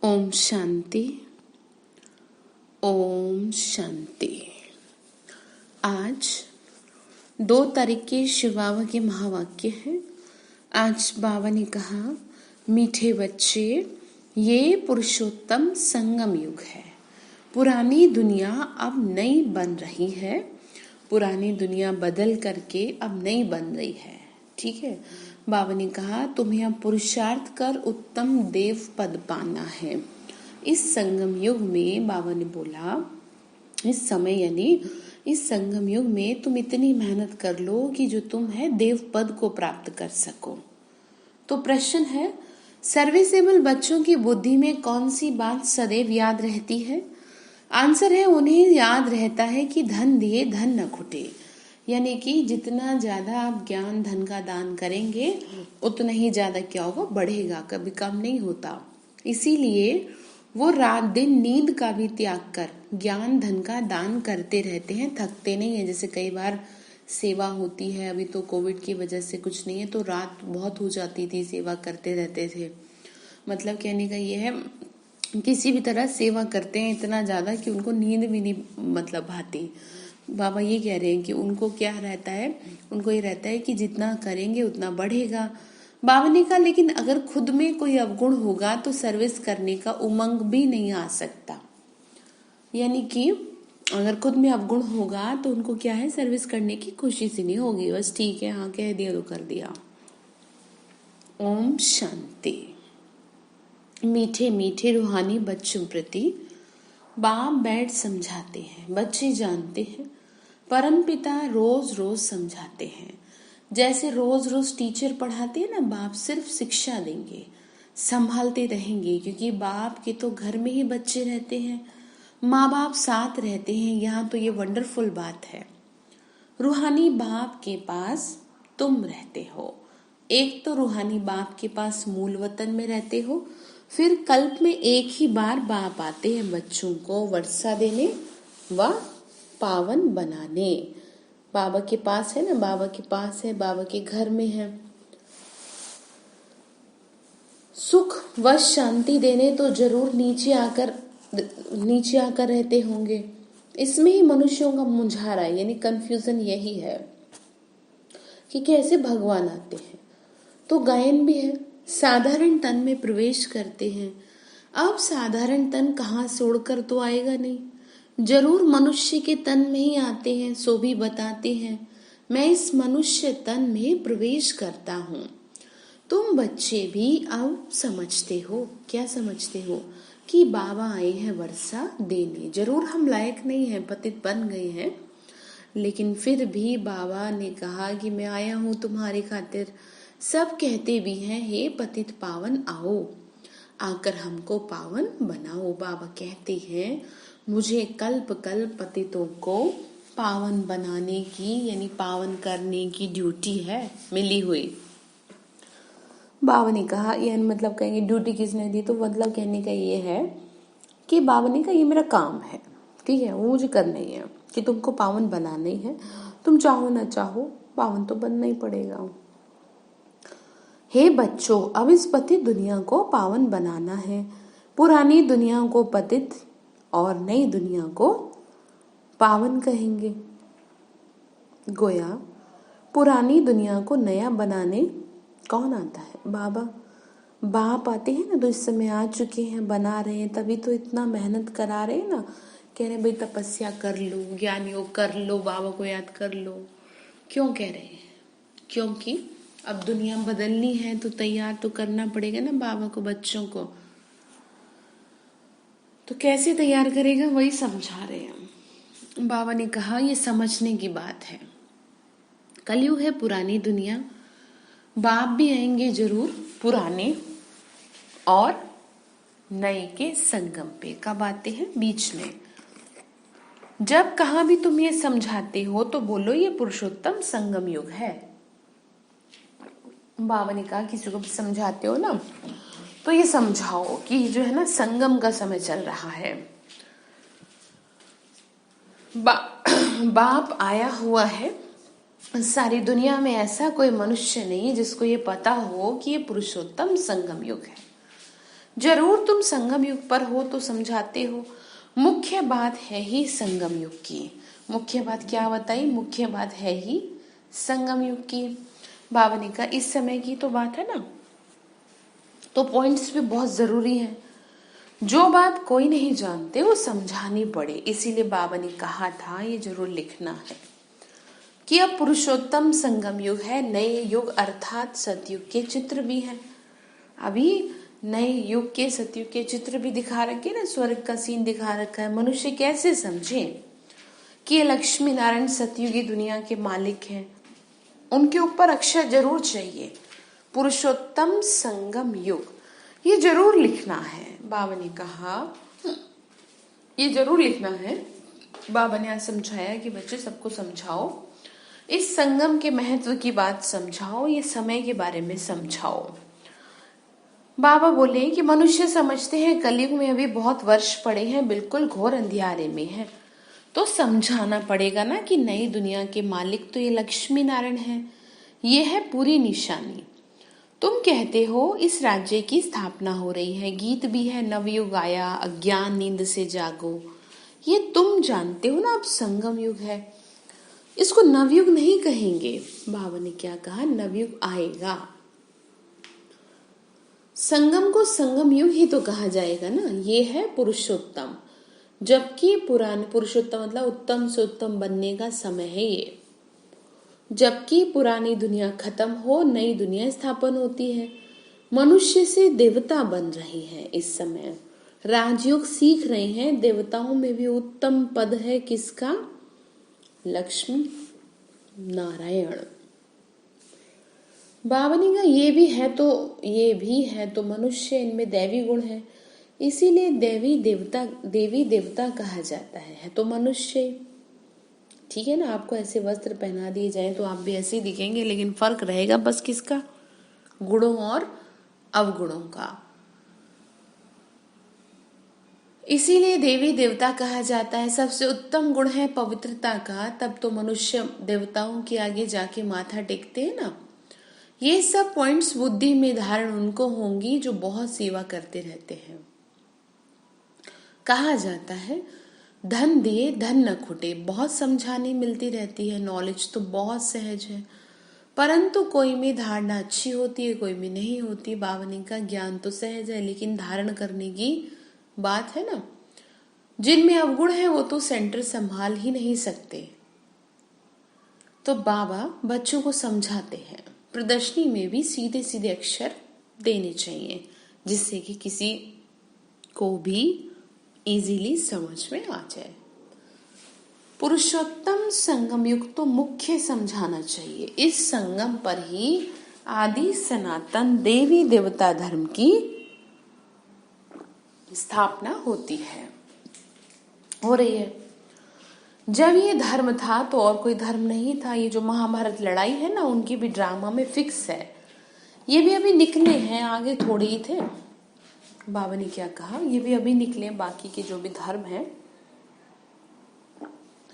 ओम शांति। ओम शांति। आज 2 तारीख के शिव बाबा के महावाक्य है। आज बाबा ने कहा, मीठे बच्चे, ये पुरुषोत्तम संगम युग है। पुरानी दुनिया अब नई बन रही है। पुरानी दुनिया बदल करके अब नई बन रही है। ठीक है। बाबा ने कहा, तुम्हें अब पुरुषार्थ कर उत्तम देव पद पाना है। इस संगम युग में बाबा ने बोला, इस समय यानी इस संगम युग में तुम इतनी मेहनत कर लो कि जो तुम है देव पद को प्राप्त कर सको। तो प्रश्न है, सर्विसेबल बच्चों की बुद्धि में कौन सी बात सदैव याद रहती है? आंसर है, उन्हें याद रहता है कि धन दिए धन न खुटे। यानी कि जितना ज्यादा आप ज्ञान धन का दान करेंगे उतना ही ज्यादा क्या होगा, बढ़ेगा, कभी कम नहीं होता। इसीलिए वो रात दिन नींद का भी त्याग कर ज्ञान धन का दान करते रहते हैं, थकते नहीं है। जैसे कई बार सेवा होती है, अभी तो कोविड की वजह से कुछ नहीं है, तो रात बहुत हो जाती थी, सेवा करते रहते थे। मतलब कहने का ये है, किसी भी तरह सेवा करते हैं इतना ज्यादा कि उनको नींद भी नहीं मतलब आती। बाबा ये कह रहे हैं कि उनको क्या रहता है, उनको ये रहता है कि जितना करेंगे उतना बढ़ेगा। बाबा ने कहा, लेकिन अगर खुद में कोई अवगुण होगा तो सर्विस करने का उमंग भी नहीं आ सकता। यानी कि अगर खुद में अवगुण होगा तो उनको क्या है, सर्विस करने की खुशी से नहीं होगी। बस ठीक है, हाँ कह दिया तो कर दिया। ओम शांति। मीठे मीठे रूहानी बच्चों प्रति बाप बैठ समझाते हैं। बच्चे जानते हैं परमपिता रोज रोज समझाते हैं। जैसे रोज रोज टीचर पढ़ाते हैं ना, बाप सिर्फ शिक्षा देंगे, संभालते रहेंगे, क्योंकि बाप के तो घर में ही बच्चे रहते हैं, माँ बाप साथ रहते हैं। यहाँ तो ये वंडरफुल बात है, रूहानी बाप के पास तुम रहते हो। एक तो रूहानी बाप के पास मूल वतन में रहते हो, फिर कल्प में एक ही बार बाप आते हैं बच्चों को वर्षा देने व पावन बनाने। बाबा के पास है ना, बाबा के पास है, बाबा के घर में है। सुख व शांति देने तो जरूर नीचे आकर रहते होंगे। इसमें ही मनुष्यों का मुंझारा है, यानी कंफ्यूजन यही है कि कैसे भगवान आते हैं। तो गायन भी है, साधारण तन में प्रवेश करते हैं। अब साधारण तन कहाँ से उड़कर तो आएगा नहीं, जरूर मनुष्य के तन में ही आते हैं। सो भी बताते हैं, मैं इस मनुष्य तन में प्रवेश करता हूँ। तुम बच्चे भी अब समझते हो, क्या समझते हो, कि बाबा आए हैं वर्षा देने। जरूर हम लायक नहीं हैं, पतित बन गए हैं, लेकिन फिर भी बाबा ने कहा कि मैं आया हूँ तुम्हारी खातिर। सब कहते भी हैं, हे पतित पावन आओ, आकर हमको पावन बनाओ। बाबा कहते हैं, मुझे कल्प कल्प पतितों को पावन बनाने की यानी पावन करने की ड्यूटी है मिली हुई। बाबा ने कहा, ये मतलब कहेंगे ड्यूटी किसने दी, तो मतलब कहने का ये है कि बाबा ने कहा ये मेरा काम है, ठीक है, वो मुझे करना ही है कि तुमको पावन बनाना ही है। तुम चाहो ना चाहो पावन तो बनना ही पड़ेगा। हे बच्चों, अब इस पतित दुनिया को पावन बनाना है। पुरानी दुनिया को पतित और नई दुनिया को पावन कहेंगे। गोया पुरानी दुनिया को नया बनाने कौन आता है? बाबा। बाप आते हैं ना, तो इस समय आ चुके हैं, बना रहे हैं, तभी तो इतना मेहनत करा रहे हैं ना। कह रहे भाई तपस्या कर लो, ज्ञान योग कर लो, बाबा को याद कर लो। क्यों कह रहे हैं? क्योंकि अब दुनिया बदलनी है तो तैयार तो करना पड़ेगा ना बाबा को, बच्चों को। तो कैसे तैयार करेगा, वही समझा रहे हैं। बाबा ने कहा, ये समझने की बात है। कलयुग है, पुरानी दुनिया, बाप भी आएंगे जरूर पुराने और नए के संगम पे। कब आते हैं? बीच में। जब कहाँ भी तुम ये समझाते हो तो बोलो ये पुरुषोत्तम संगम युग है। बाबा ने कहा, किसी को भी समझाते हो ना तो ये समझाओ कि जो है ना संगम का समय चल रहा है। बाप आया हुआ है। सारी दुनिया में ऐसा कोई मनुष्य नहीं जिसको ये पता हो कि ये पुरुषोत्तम संगम युग है। जरूर तुम संगम युग पर हो तो समझाते हो। मुख्य बात है ही संगम युग की। मुख्य बात क्या बताई? मुख्य बात है ही संगम युग की। बाबा ने कहा इस समय की तो बात है ना, तो पॉइंट्स भी बहुत जरूरी हैं। जो बात कोई नहीं जानते वो समझानी पड़े, इसीलिए बाबा ने कहा था ये जरूर लिखना है कि अब पुरुषोत्तम संगम युग है। नए युग अर्थात सतयुग के चित्र भी हैं। अभी नए युग के सतयुग के चित्र भी दिखा रखे ना, स्वर्ग का सीन दिखा रखा है। मनुष्य कैसे समझे कि ये लक्ष्मी नारायण सतयुगी दुनिया के मालिक हैं। उनके ऊपर अक्षर जरूर चाहिए। पुरुषोत्तम संगम युग ये जरूर लिखना है। बाबा ने कहा ये जरूर लिखना है। बाबा ने आज समझाया कि बच्चे सबको समझाओ, इस संगम के महत्व की बात समझाओ, ये समय के बारे में समझाओ। बाबा बोले कि मनुष्य समझते हैं कलयुग में अभी बहुत वर्ष पड़े हैं, बिल्कुल घोर अंधियारे में है, तो समझाना पड़ेगा ना कि नई दुनिया के मालिक तो ये लक्ष्मी नारायण है, ये है पूरी निशानी। तुम कहते हो इस राज्य की स्थापना हो रही है, गीत भी है नवयुग आया, अज्ञान नींद से जागो। ये तुम जानते हो ना अब संगम युग है, इसको नवयुग नहीं कहेंगे। बाबा ने क्या कहा? नवयुग आएगा। संगम को संगम युग ही तो कहा जाएगा ना। ये है पुरुषोत्तम, जबकि पुराने पुरुषोत्तम मतलब उत्तम से उत्तम बनने का समय है ये। जबकि पुरानी दुनिया खत्म हो, नई दुनिया स्थापन होती है। मनुष्य से देवता बन रही है इस समय, राजयोग सीख रहे हैं। देवताओं में भी उत्तम पद है किसका? लक्ष्मी नारायण। बाबा ने कहा ये भी है तो मनुष्य, इनमें दैवी गुण है, इसीलिए देवी देवता कहा जाता है तो मनुष्य। ठीक है ना, आपको ऐसे वस्त्र पहना दिए जाए तो आप भी ऐसे ही दिखेंगे, लेकिन फर्क रहेगा बस किसका? गुणों और अवगुणों का। इसीलिए देवी देवता कहा जाता है। सबसे उत्तम गुण है पवित्रता का, तब तो मनुष्य देवताओं के आगे जाके माथा टेकते हैं ना। ये सब पॉइंट्स बुद्धि में धारण उनको होंगी जो बहुत सेवा करते रहते हैं। कहा जाता है धन दिए धन न खुटे। बहुत समझाने मिलती रहती है, नॉलेज तो बहुत सहज है, परंतु कोई में धारणा अच्छी होती है, कोई में नहीं होती। बावनी का ज्ञान तो सहज है, लेकिन धारण करने की बात है ना। जिनमें अवगुण है वो तो सेंटर संभाल ही नहीं सकते। तो बाबा बच्चों को समझाते हैं, प्रदर्शनी में भी सीधे सीधे अक्षर देने चाहिए, जिससे कि किसी को भी इजीली समझ में आ जाए। पुरुषोत्तम संगम युग तो मुख्य समझाना चाहिए। इस संगम पर ही आदि सनातन देवी देवता धर्म की स्थापना होती है, हो रही है। जब ये धर्म था तो और कोई धर्म नहीं था। ये जो महाभारत लड़ाई है ना, उनकी भी ड्रामा में फिक्स है। ये भी अभी निकले हैं, आगे थोड़े ही थे। बाबा ने क्या कहा, ये भी अभी निकले, बाकी के जो भी धर्म है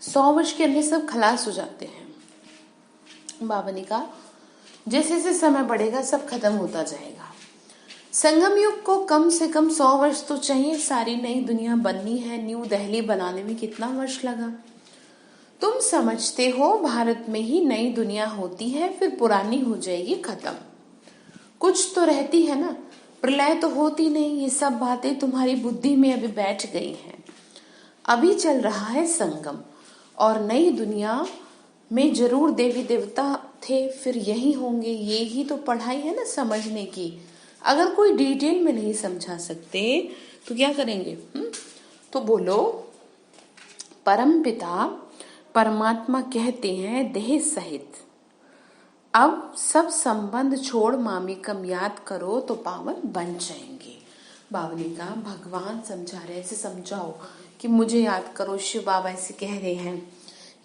100 वर्ष के अंदर सब खलास हो जाते हैं। बाबा ने कहा जैसे जैसे समय बढ़ेगा सब खत्म होता जाएगा। संगम युग को कम से कम 100 वर्ष तो चाहिए। सारी नई दुनिया बननी है, न्यू दिल्ली बनाने में कितना वर्ष लगा। तुम समझते हो भारत में ही नई दुनिया होती है, फिर पुरानी हो जाएगी खत्म। कुछ तो रहती है ना, प्रलय तो होती नहीं। ये सब बातें तुम्हारी बुद्धि में अभी बैठ गई हैं। अभी चल रहा है संगम, और नई दुनिया में जरूर देवी देवता थे, फिर यही होंगे। ये ही तो पढ़ाई है ना समझने की। अगर कोई डिटेल में नहीं समझा सकते तो क्या करेंगे? तो बोलो, परमपिता परमात्मा कहते हैं देह सहित, अब सब संबंध छोड़ मामिकम याद करो तो पावन बन जाएंगे। बावली का भगवान समझा रहे, ऐसे समझाओ कि मुझे याद करो। शिव बाबा ऐसे कह रहे हैं।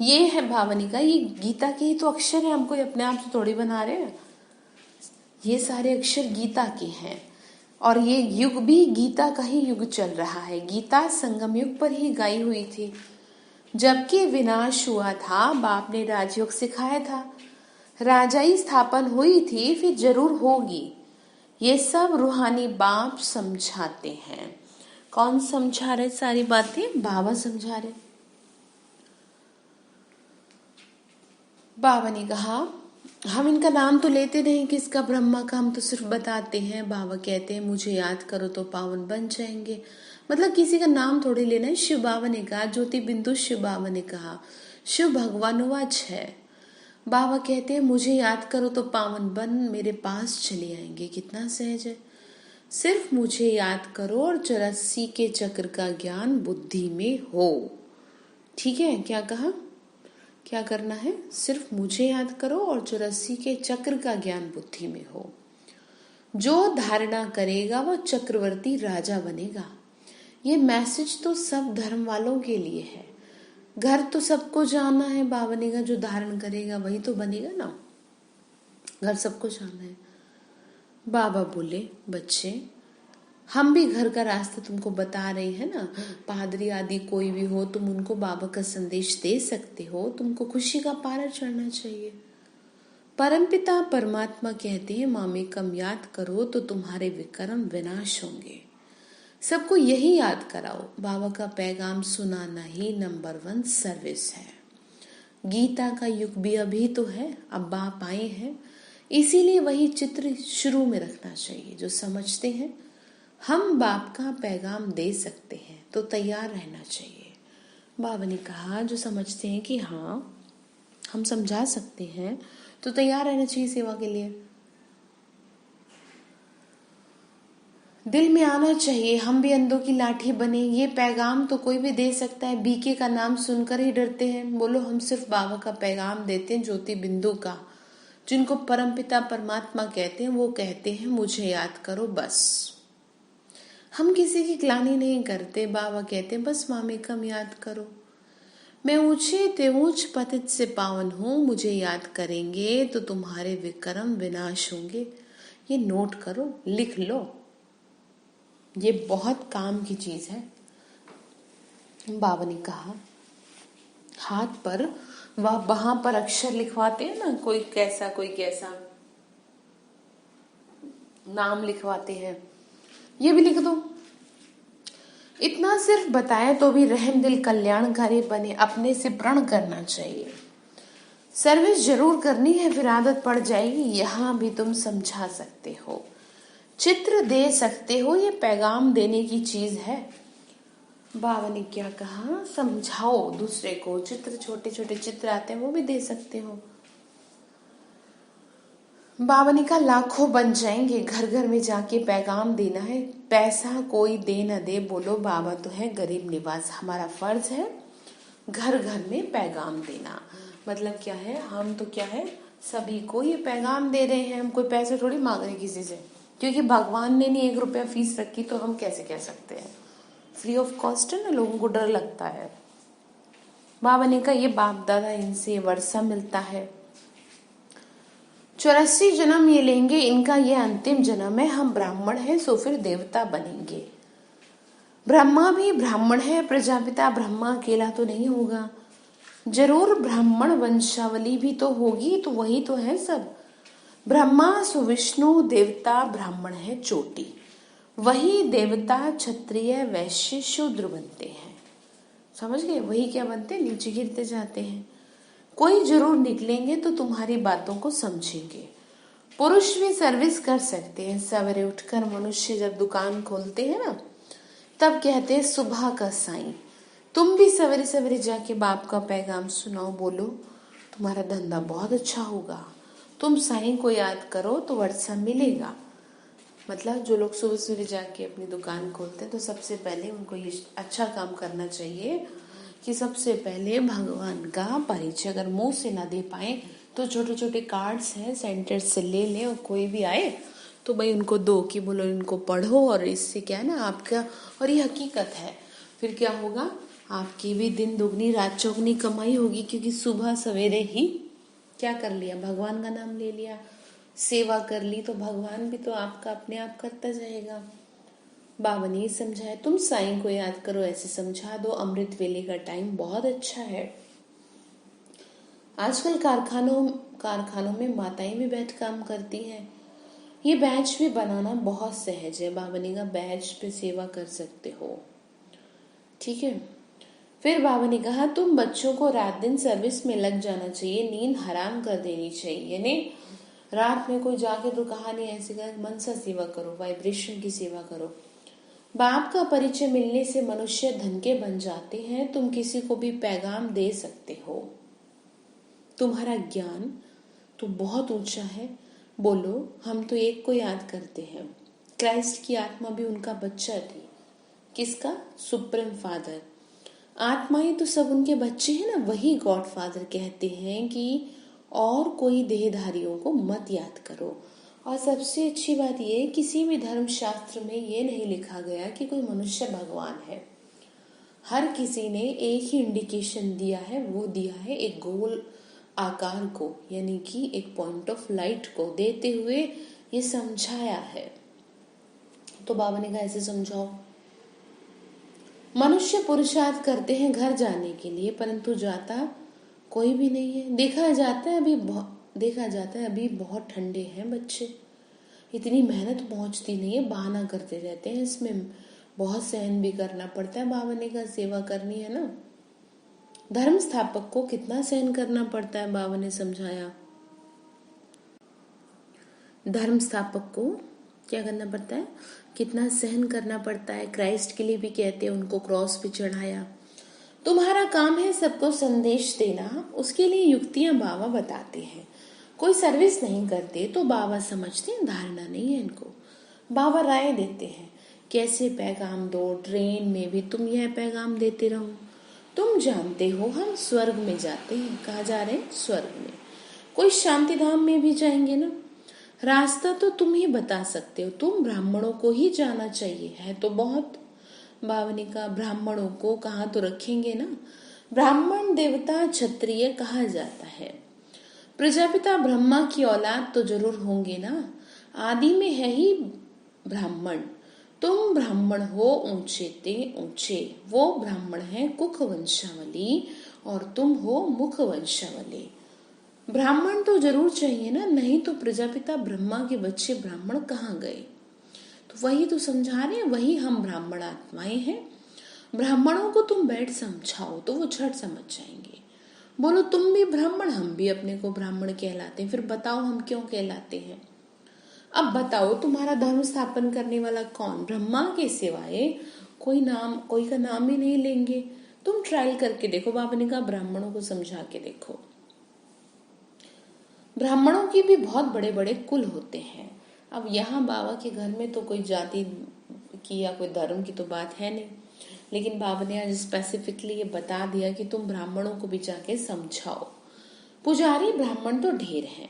ये है भावनी का, ये गीता के ही तो अक्षर है, हमको अपने आप से थोड़ी बना रहे हैं। ये सारे अक्षर गीता के हैं, और ये युग भी गीता का ही युग चल रहा है। गीता संगम युग पर ही गाई हुई थी, जबकि विनाश हुआ था। बाप ने राजयोग सिखाया था, राजाई स्थापन हुई थी, फिर जरूर होगी। ये सब रूहानी बाप समझाते हैं। कौन समझा रहे सारी बातें? बाबा समझा रहे। बाबा ने कहा हम इनका नाम तो लेते नहीं कि इसका ब्रह्मा का, हम तो सिर्फ बताते हैं। बाबा कहते हैं मुझे याद करो तो पावन बन जाएंगे। मतलब किसी का नाम थोड़ी लेना है। शिव बाबा ने कहा, ज्योति बिंदु शिव बाबा ने कहा, शिव भगवानुवाच है। बाबा कहते हैं मुझे याद करो तो पावन बन मेरे पास चले आएंगे। कितना सहज है। सिर्फ मुझे याद करो और 84 के चक्र का ज्ञान बुद्धि में हो। ठीक है, क्या कहा? क्या करना है? सिर्फ मुझे याद करो और 84 के चक्र का ज्ञान बुद्धि में हो। जो धारणा करेगा वो चक्रवर्ती राजा बनेगा। ये मैसेज तो सब धर्म वालों के लिए है। घर तो सबको जाना है। बाबा ने कहा जो धारण करेगा वही तो बनेगा ना। घर सबको जाना है। बाबा बोले बच्चे हम भी घर का रास्ता तुमको बता रहे हैं ना। पादरी आदि कोई भी हो तुम उनको बाबा का संदेश दे सकते हो। तुमको खुशी का पारा चढ़ना चाहिए। परमपिता परमात्मा कहते हैं मामे कम याद करो तो तुम्हारे विक्रम विनाश होंगे। सबको यही याद कराओ। बाबा का पैगाम सुनाना ही नंबर 1 सर्विस है। गीता का युग भी अभी तो है, अब बाप आए हैं, इसीलिए वही चित्र शुरू में रखना चाहिए। जो समझते हैं हम बाप का पैगाम दे सकते हैं तो तैयार रहना चाहिए। बाबा ने कहा जो समझते हैं कि हाँ हम समझा सकते हैं तो तैयार रहना चाहिए सेवा के लिए। दिल में आना चाहिए हम भी अंधों की लाठी बने। ये पैगाम तो कोई भी दे सकता है। बीके का नाम सुनकर ही डरते हैं। बोलो हम सिर्फ बाबा का पैगाम देते हैं, ज्योति बिंदु का, जिनको परमपिता परमात्मा कहते हैं। वो कहते हैं मुझे याद करो बस। हम किसी की ग्लानि नहीं करते। बाबा कहते हैं बस मामे कम याद करो। मैं ऊंचे ते ऊंच पतित से पावन हूँ। मुझे याद करेंगे तो तुम्हारे विक्रम विनाश होंगे। ये नोट करो, लिख लो। ये बहुत काम की चीज है। बाबा ने कहा हाथ पर वहां पर अक्षर लिखवाते हैं ना, कोई कैसा कोई कैसा नाम लिखवाते हैं, ये भी लिख दो। इतना सिर्फ बताया तो भी रहम दिल कल्याणकारी बने। अपने से प्रण करना चाहिए। सर्विस जरूर करनी है, फिर आदत पड़ जाएगी। यहाँ भी तुम समझा सकते हो, चित्र दे सकते हो। ये पैगाम देने की चीज है। बाबा ने क्या कहा? समझाओ दूसरे को। चित्र, छोटे छोटे चित्र आते हैं वो भी दे सकते हो। बाबा ने कहा लाखों बन जाएंगे। घर घर में जाके पैगाम देना है। पैसा कोई दे न दे, बोलो बाबा तो है गरीब निवास। हमारा फर्ज है घर घर में पैगाम देना। मतलब क्या है, हम तो क्या है सभी को ये पैगाम दे रहे हैं। हम कोई पैसे थोड़ी मांग रहे किसी से, क्योंकि भगवान ने नहीं 1 रुपया फीस रखी तो हम कैसे कह सकते हैं। फ्री ऑफ कॉस्ट है ना, लोगों को डर लगता है। बाबा ने कहा ये बाप दादा इनसे वर्षा मिलता है। 84 जन्म ये लेंगे, इनका ये अंतिम जन्म है। हम ब्राह्मण हैं सो फिर देवता बनेंगे। ब्रह्मा भी ब्राह्मण है। प्रजापिता ब्रह्मा अकेला तो नहीं होगा, जरूर ब्राह्मण वंशावली भी तो होगी। तो वही तो है सब। ब्रह्मा सुविष्णु देवता ब्राह्मण है चोटी। वही देवता क्षत्रिय वैश्य शूद्र बनते हैं। समझ गए? वही क्या बनते? नीचे गिरते जाते हैं। कोई जरूर निकलेंगे तो तुम्हारी बातों को समझेंगे। पुरुष भी सर्विस कर सकते हैं। सवेरे उठकर मनुष्य जब दुकान खोलते हैं ना, तब कहते हैं सुबह का साईं। तुम भी सवेरे सवेरे जाके बाप का पैगाम सुनाओ। बोलो तुम्हारा धंधा बहुत अच्छा होगा। तुम साईं को याद करो तो वर्षा मिलेगा। मतलब जो लोग सुबह सुबह जाके अपनी दुकान खोलते हैं तो सबसे पहले उनको ये अच्छा काम करना चाहिए कि सबसे पहले भगवान का परिचय अगर मुंह से ना दे पाए तो छोटे छोटे कार्ड्स हैं सेंटर से ले लें। और कोई भी आए तो भाई उनको दो कि बोलो इनको पढ़ो। और इससे क्या है ना आपका, और ये हकीकत है, फिर क्या होगा आपकी भी दिन दुगनी रात चौगनी कमाई होगी। क्योंकि सुबह सवेरे ही क्या कर लिया, भगवान का नाम ले लिया, सेवा कर ली, तो भगवान भी तो आपका अपने आप करता जाएगा। बाबा ने समझाया तुम साईं को याद करो, ऐसे समझा दो। अमृत वेले का टाइम बहुत अच्छा है। आजकल कारखानों में माताएं भी बैठ काम करती हैं। ये बैच भी बनाना बहुत सहज है। बाबा ने कहा बैच पे सेवा कर सकते हो, ठीक है। फिर बाबा ने कहा तुम बच्चों को रात दिन सर्विस में लग जाना चाहिए, नींद हराम कर देनी चाहिए। यानी रात में कोई जाके तो कहा नहीं, ऐसे कहा मन सा सेवा करो, वाइब्रेशन की सेवा करो। बाप का परिचय मिलने से मनुष्य धन के बन जाते हैं। तुम किसी को भी पैगाम दे सकते हो। तुम्हारा ज्ञान तो बहुत ऊंचा है। बोलो हम तो एक को याद करते हैं। क्राइस्ट की आत्मा भी उनका बच्चा थी। किसका? Supreme father. आत्माएं तो सब उनके बच्चे हैं ना। वही गॉड फादर कहते हैं कि और कोई देहधारियों को मत याद करो। और सबसे अच्छी बात यह, किसी भी धर्म शास्त्र में ये नहीं लिखा गया कि कोई मनुष्य भगवान है। हर किसी ने एक ही इंडिकेशन दिया है, वो दिया है एक गोल आकार को, यानी कि एक पॉइंट ऑफ लाइट को देते हुए ये समझाया है। तो बाबा ने कहा ऐसे समझाओ। मनुष्य पुरुषार्थ करते हैं घर जाने के लिए, परंतु जाता कोई भी नहीं है। देखा जाता है अभी बहुत ठंडे हैं बच्चे, इतनी मेहनत पहुंचती नहीं है, बहाना करते रहते हैं। इसमें बहुत सहन भी करना पड़ता है। बाबा ने कहा सेवा करनी है ना। धर्म स्थापक को कितना सहन करना पड़ता है, बाबा ने समझाया। धर्म स्थापक को क्या करना पड़ता है, कितना सहन करना पड़ता है। क्राइस्ट के लिए भी कहते हैं, उनको क्रॉस पे चढ़ाया। तुम्हारा काम है सबको संदेश देना, उसके लिए युक्तियां बाबा बताते हैं। कोई सर्विस नहीं करते तो बाबा समझते हैं धारणा नहीं है इनको। बाबा राय देते हैं कैसे पैगाम दो। ट्रेन में भी तुम यह पैगाम देते रहो। तुम जानते हो हम स्वर्ग में जाते हैं। कहाँ जा रहे हैं? स्वर्ग में। कोई शांति धाम में भी जाएंगे ना। रास्ता तो तुम ही बता सकते हो, तुम ब्राह्मणों को ही जाना चाहिए है तो बहुत। बाबा ने कहा ब्राह्मणों को कहाँ तो रखेंगे ना। ब्राह्मण देवता क्षत्रिय कहा जाता है। प्रजापिता ब्रह्मा की औलाद तो जरूर होंगे ना। आदि में है ही ब्राह्मण। तुम ब्राह्मण हो ऊंचे ते ऊंचे। वो ब्राह्मण है कुख वंशावली और तुम हो मुख वंशावली। ब्राह्मण तो जरूर चाहिए ना, नहीं तो प्रजापिता ब्रह्मा के बच्चे ब्राह्मण कहाँ गए। तो वही तो समझा रहे हैं, वही हम ब्राह्मण आत्माएं हैं। ब्राह्मणों को तुम बैठ समझाओ तो वो झट समझ जाएंगे। बोलो तुम भी ब्राह्मण, हम भी अपने को ब्राह्मण कहलाते हैं। फिर बताओ हम क्यों कहलाते हैं। अब बताओ तुम्हारा धर्म स्थापन करने वाला कौन? ब्रह्मा के सिवाय कोई का नाम ही नहीं लेंगे। तुम ट्रायल करके देखो। बाबा ने कहा ब्राह्मणों को समझा के देखो। ब्राह्मणों की भी बहुत बड़े बड़े कुल होते हैं। अब यहाँ बाबा के घर में तो कोई जाति की या कोई धर्म की तो बात है नहीं, लेकिन बाबा ने आज स्पेसिफिकली ये बता दिया कि तुम ब्राह्मणों को भी जाके समझाओ। पुजारी ब्राह्मण तो ढेर हैं।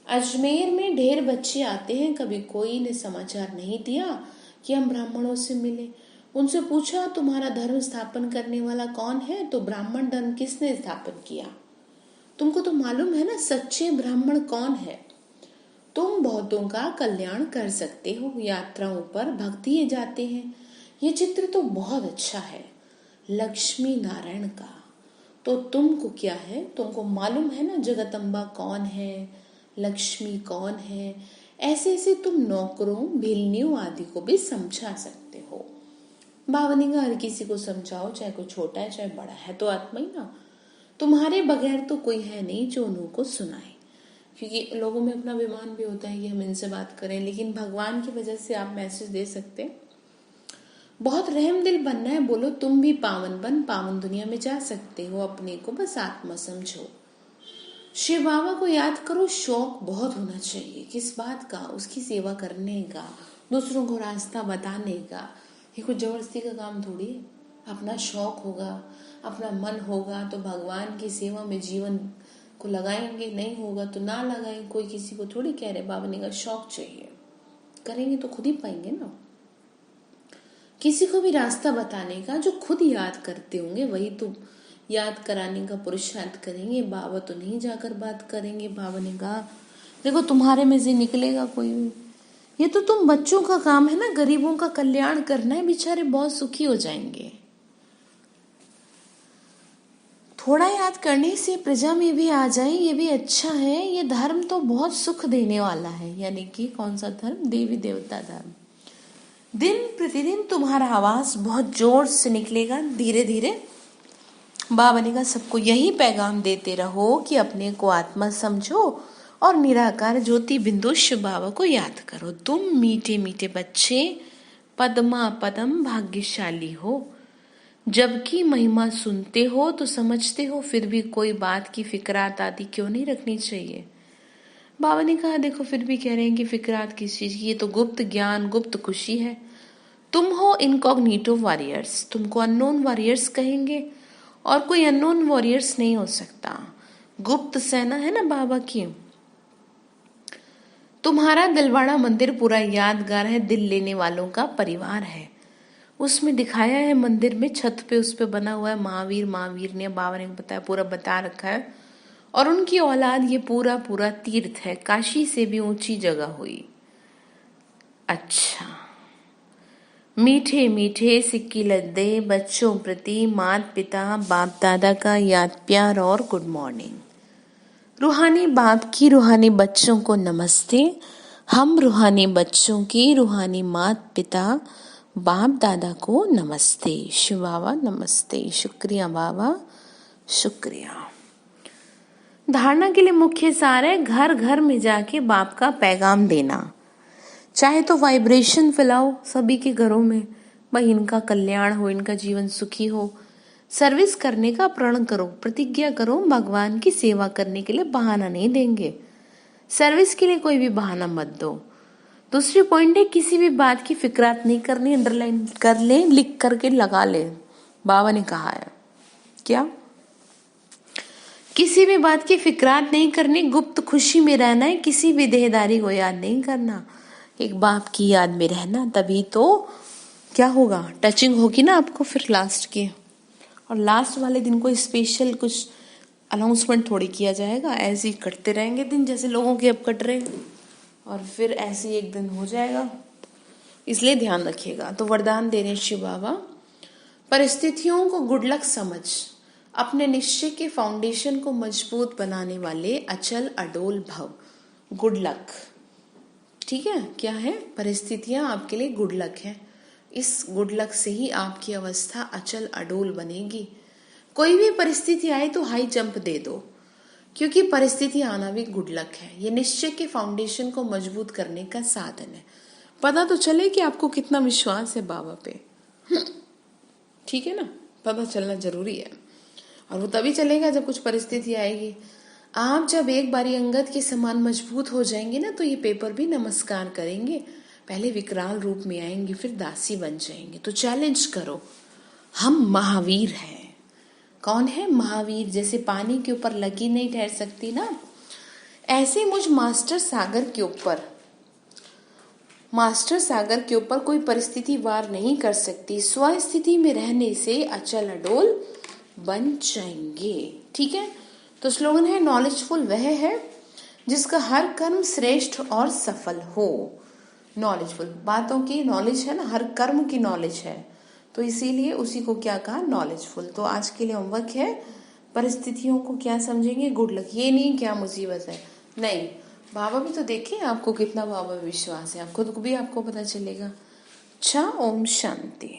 अजमेर में ढेर बच्चे आते हैं, कभी कोई ने समाचार नहीं दिया कि हम ब्राह्मणों से मिले। उनसे पूछा तुम्हारा धर्म स्थापन करने वाला कौन है, तो ब्राह्मण धर्म किसने स्थापन किया। तुमको तो मालूम है ना सच्चे ब्राह्मण कौन है। तुम बहुतों का कल्याण कर सकते हो। यात्राओं पर भक्ति जाते हैं। ये चित्र तो बहुत अच्छा है लक्ष्मी नारायण का। तो तुमको क्या है, तुमको मालूम है ना जगदम्बा कौन है, लक्ष्मी कौन है। ऐसे ऐसे तुम नौकरों भिलनियों आदि को भी समझा सकते हो। बाबा ने कहा हर किसी को समझाओ, चाहे कोई छोटा है चाहे बड़ा है, तो आत्मा ही ना। तुम्हारे बगैर तो कोई है नहीं जो उनको सुनाए। क्योंकि लोगों में अपना अभिमान भी होता है कि हम इनसे बात करें, लेकिन भगवान की वजह से आप मैसेज दे सकते हैं। बहुत रहम दिल बनना है। बोलो तुम भी पावन बन पावन दुनिया में जा सकते हो। अपने को बस आत्मा समझो। शिव बाबा को याद करो। शौक बहुत होना चाहिए। किस बात का? उसकी सेवा करने का, दूसरों को रास्ता बताने का। ये कुछ जबरदस्ती का काम थोड़ी है। अपना शौक होगा, अपना मन होगा तो भगवान की सेवा में जीवन को लगाएंगे, नहीं होगा तो ना लगाएं। कोई किसी को थोड़ी कह रहे। बाबा ने कहा शौक चाहिए, करेंगे तो खुद ही पाएंगे ना। किसी को भी रास्ता बताने का, जो खुद याद करते होंगे वही तो याद कराने का पुरुषार्थ करेंगे। बाबा तो नहीं जाकर बात करेंगे। बाबा ने कहा देखो तुम्हारे में से निकलेगा कोई भी। ये तो तुम बच्चों का काम है ना, गरीबों का कल्याण करना है। बेचारे बहुत सुखी हो जाएंगे। थोड़ा याद करने से प्रजा में भी आ जाए, ये भी अच्छा है। ये धर्म तो बहुत सुख देने वाला है। यानी कि कौन सा धर्म? देवी देवता धर्म। दिन प्रतिदिन तुम्हारा आवाज बहुत जोर से निकलेगा, धीरे धीरे। बाबा ने कहा सबको यही पैगाम देते रहो कि अपने को आत्मा समझो और निराकार ज्योति बिंदु शिव बाबा को याद करो। तुम मीठे मीठे बच्चे पद्मा पदम भाग्यशाली हो। जबकि महिमा सुनते हो तो समझते हो, फिर भी कोई बात की फिक्रात आदि क्यों नहीं रखनी चाहिए। बाबा ने कहा देखो फिर भी कह रहे हैं कि फिक्रात किस चीज की? ये तो गुप्त ज्ञान, गुप्त खुशी है। तुम हो इनकॉग्निटो वॉरियर्स, तुमको अननोन वॉरियर्स कहेंगे और कोई अननोन वॉरियर्स नहीं हो सकता। गुप्त सेना है ना बाबा की। तुम्हारा दिलवाड़ा मंदिर पूरा यादगार है, दिल लेने वालों का परिवार है। उसमें दिखाया है मंदिर में, छत पे उस पे बना हुआ है महावीर। महावीर ने बाबा ने बताया, पूरा बता रखा है। और उनकी औलाद ये पूरा पूरा तीर्थ है, काशी से भी ऊंची जगह हुई। अच्छा, मीठे मीठे सिक्की लद्दे बच्चों प्रति माता पिता बाप दादा का याद प्यार और गुड मॉर्निंग। रूहानी बाप की रूहानी बच्चों को नमस्ते। हम रूहानी बच्चों की रूहानी माता पिता बाप दादा को नमस्ते। शिव बाबा नमस्ते। शुक्रिया बाबा, शुक्रिया। धारणा के लिए मुख्य सार है घर घर में जाके बाप का पैगाम देना। चाहे तो वाइब्रेशन फैलाओ सभी के घरों में, भाई इनका कल्याण हो, इनका जीवन सुखी हो। सर्विस करने का प्रण करो, प्रतिज्ञा करो भगवान की सेवा करने के लिए बहाना नहीं देंगे। सर्विस के लिए कोई भी बहाना मत दो। दूसरी पॉइंट है किसी भी बात की फिक्रात नहीं करनी, अंडरलाइन कर ले, लिख करके लगा ले। बाबा ने कहा है क्या? किसी भी बात की फिक्रात नहीं करनी, गुप्त खुशी में रहना है, किसी भी देहदारी को याद नहीं करना, एक बाप की याद में रहना। तभी तो क्या होगा, टचिंग होगी ना आपको फिर लास्ट की। और लास्ट वाले दिन को स्पेशल कुछ अनाउंसमेंट थोड़ी किया जाएगा, ऐसे ही कटते रहेंगे दिन जैसे लोगों के अब कट रहे हैं, और फिर ऐसे ही एक दिन हो जाएगा। इसलिए ध्यान रखिएगा। तो वरदान दे रहे शिव बाबा, परिस्थितियों को गुड लक समझ अपने निश्चय के फाउंडेशन को मजबूत बनाने वाले अचल अडोल भव। गुड लक, ठीक है? क्या है? परिस्थितियां आपके लिए गुड लक है। इस गुड लक से ही आपकी अवस्था अचल अडोल बनेगी। कोई भी परिस्थिति आए तो हाई जंप दे दो, क्योंकि परिस्थिति आना भी गुड लक है। ये निश्चय के फाउंडेशन को मजबूत करने का साधन है। पता तो चले कि आपको कितना विश्वास है बाबा पे, ठीक है ना? पता चलना जरूरी है। और वो तभी चलेगा जब कुछ परिस्थिति आएगी। आप जब एक बारी अंगद के समान मजबूत हो जाएंगे ना, तो ये पेपर भी नमस्कार करेंगे। पहले विकराल रूप में आएंगे, फिर दासी बन जाएंगे। तो चैलेंज करो, हम महावीर हैं। कौन है महावीर? जैसे पानी के ऊपर लकीर नहीं ठहर सकती ना, ऐसे मुझ मास्टर सागर के ऊपर कोई परिस्थिति वार नहीं कर सकती। स्वस्थिति में रहने से अचल अडोल बन जाएंगे, ठीक है? तो स्लोगन है नॉलेजफुल वह है जिसका हर कर्म श्रेष्ठ और सफल हो। नॉलेजफुल, बातों की नॉलेज है ना, हर कर्म की नॉलेज है, तो इसीलिए उसी को क्या कहा? नॉलेजफुल। तो आज के लिए होमवर्क है, परिस्थितियों को क्या समझेंगे? Good luck. ये नहीं क्या मुसीबत है, नहीं। बाबा भी तो देखें आपको कितना बाबा विश्वास है, आप खुद को भी आपको पता चलेगा। अच्छा, ओम शांति।